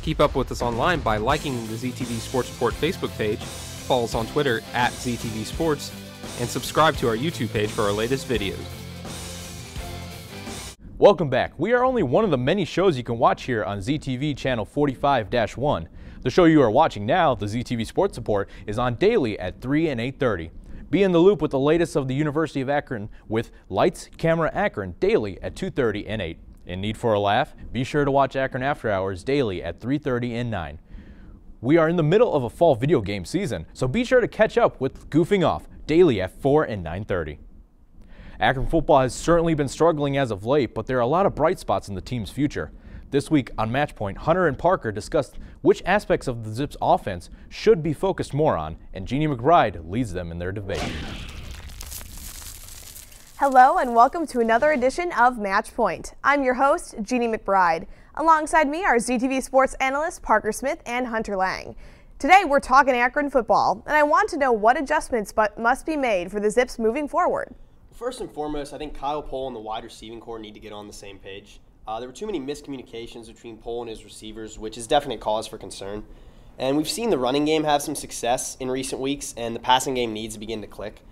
Keep up with us online by liking the ZTV Sports Report Facebook page, follow us on Twitter at ZTV Sports, and subscribe to our YouTube page for our latest videos. Welcome back. We are only one of the many shows you can watch here on ZTV channel 45-1. The show you are watching now, the ZTV Sports Report, is on daily at 3 and 8:30. Be in the loop with the latest of the University of Akron with Lights, Camera, Akron daily at 2:30 and 8. In need for a laugh? Be sure to watch Akron After Hours daily at 3:30 and 9. We are in the middle of a fall video game season, so be sure to catch up with Goofing Off daily at 4 and 9:30. Akron football has certainly been struggling as of late, but there are a lot of bright spots in the team's future. This week on Matchpoint, Hunter and Parker discussed which aspects of the Zips offense should be focused more on, and Jeannie McBride leads them in their debate. Hello and welcome to another edition of Matchpoint. I'm your host, Jeannie McBride. Alongside me are ZTV sports analysts Parker Smith and Hunter Lang. Today we're talking Akron football, and I want to know what adjustments must be made for the Zips moving forward. First and foremost, I think Kyle Pohl and the wide receiving corps need to get on the same page. There were too many miscommunications between Pohl and his receivers, which is definitely cause for concern. And we've seen the running game have some success in recent weeks, and the passing game needs to begin to click.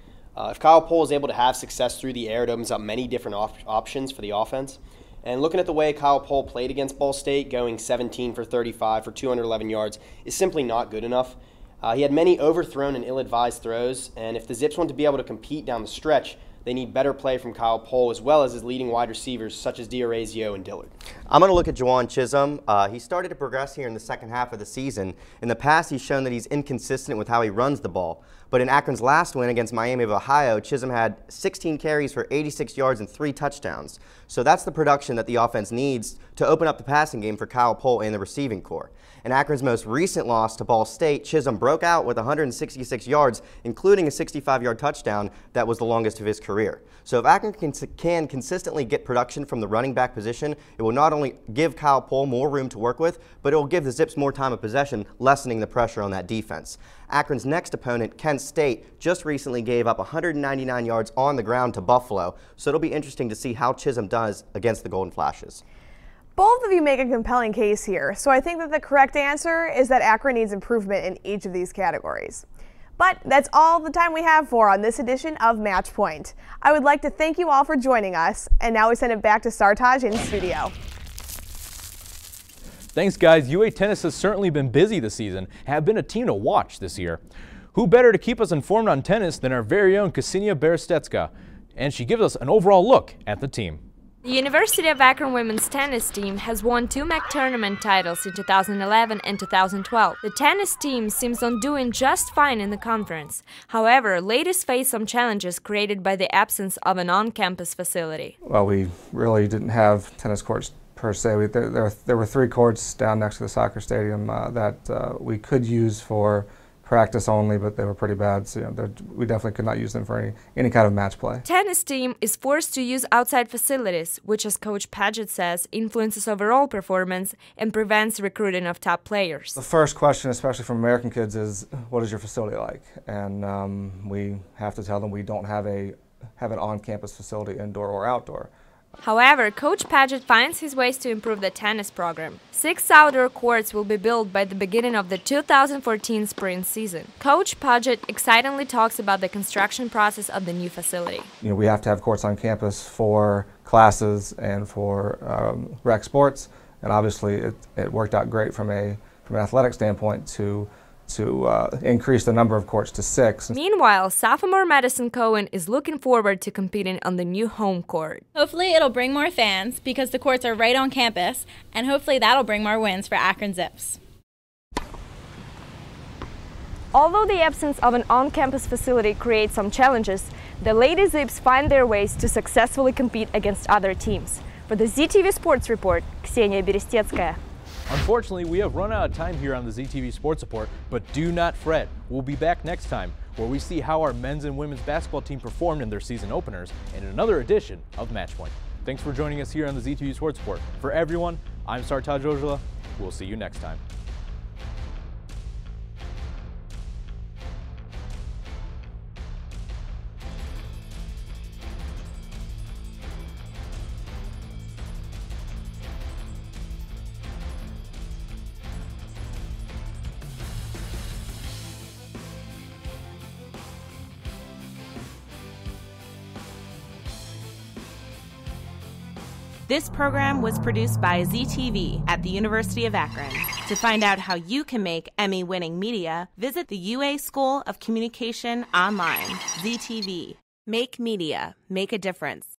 If Kyle Pohl is able to have success through the air, it opens up many different options for the offense. And looking at the way Kyle Pohl played against Ball State, going 17 for 35 for 211 yards, is simply not good enough. He had many overthrown and ill-advised throws, and if the Zips want to be able to compete down the stretch, they need better play from Kyle Pohl as well as his leading wide receivers such as D'Orazio and Dillard. I'm going to look at Juwan Chisholm. He started to progress here in the second half of the season. In the past, he's shown that he's inconsistent with how he runs the ball. But in Akron's last win against Miami of Ohio, Chisholm had 16 carries for 86 yards and 3 touchdowns. So that's the production that the offense needs to open up the passing game for Kyle Pohl and the receiving corps. In Akron's most recent loss to Ball State, Chisholm broke out with 166 yards, including a 65-yard touchdown that was the longest of his career. So if Akron can consistently get production from the running back position, it will not only give Kyle Pohl more room to work with, but it will give the Zips more time of possession, lessening the pressure on that defense. Akron's next opponent, Kent State, just recently gave up 199 yards on the ground to Buffalo, so it'll be interesting to see how Chisholm does against the Golden Flashes. Both of you make a compelling case here, so I think that the correct answer is that Akron needs improvement in each of these categories. But that's all the time we have for on this edition of Matchpoint. I would like to thank you all for joining us, and now we send it back to Sartaj in studio. Thanks, guys. UA Tennis has certainly been busy this season and have been a team to watch this year. Who better to keep us informed on tennis than our very own Ksenia Berestetska? And she gives us an overall look at the team. The University of Akron women's tennis team has won 2 MAC tournament titles in 2011 and 2012. The tennis team seems on doing just fine in the conference. However, ladies face some challenges created by the absence of an on-campus facility. Well, we really didn't have tennis courts per se. There were 3 courts down next to the soccer stadium that we could use for practice only, but they were pretty bad, so we definitely could not use them for any kind of match play. Tennis team is forced to use outside facilities, which, as Coach Paget says, influences overall performance and prevents recruiting of top players. The first question, especially from American kids, is what is your facility like? And we have to tell them we don't have an on-campus facility, indoor or outdoor. However, Coach Paget finds his ways to improve the tennis program. 6 outdoor courts will be built by the beginning of the 2014 spring season. Coach Paget excitingly talks about the construction process of the new facility. We have to have courts on campus for classes and for rec sports, and obviously it worked out great from an athletic standpoint to increase the number of courts to 6. Meanwhile, sophomore Madison Cohen is looking forward to competing on the new home court. Hopefully it'll bring more fans because the courts are right on campus, and hopefully that'll bring more wins for Akron Zips. Although the absence of an on-campus facility creates some challenges, the Lady Zips find their ways to successfully compete against other teams. For the ZTV Sports Report, Ksenia Berestetska. Unfortunately, we have run out of time here on the ZTV Sports Report, but do not fret. We'll be back next time, where we see how our men's and women's basketball team performed in their season openers in another edition of Matchpoint. Thanks for joining us here on the ZTV Sports Report. For everyone, I'm Sartaj Ojala. We'll see you next time. This program was produced by ZTV at the University of Akron. To find out how you can make Emmy-winning media, visit the UA School of Communication online. ZTV. Make media. Make a difference.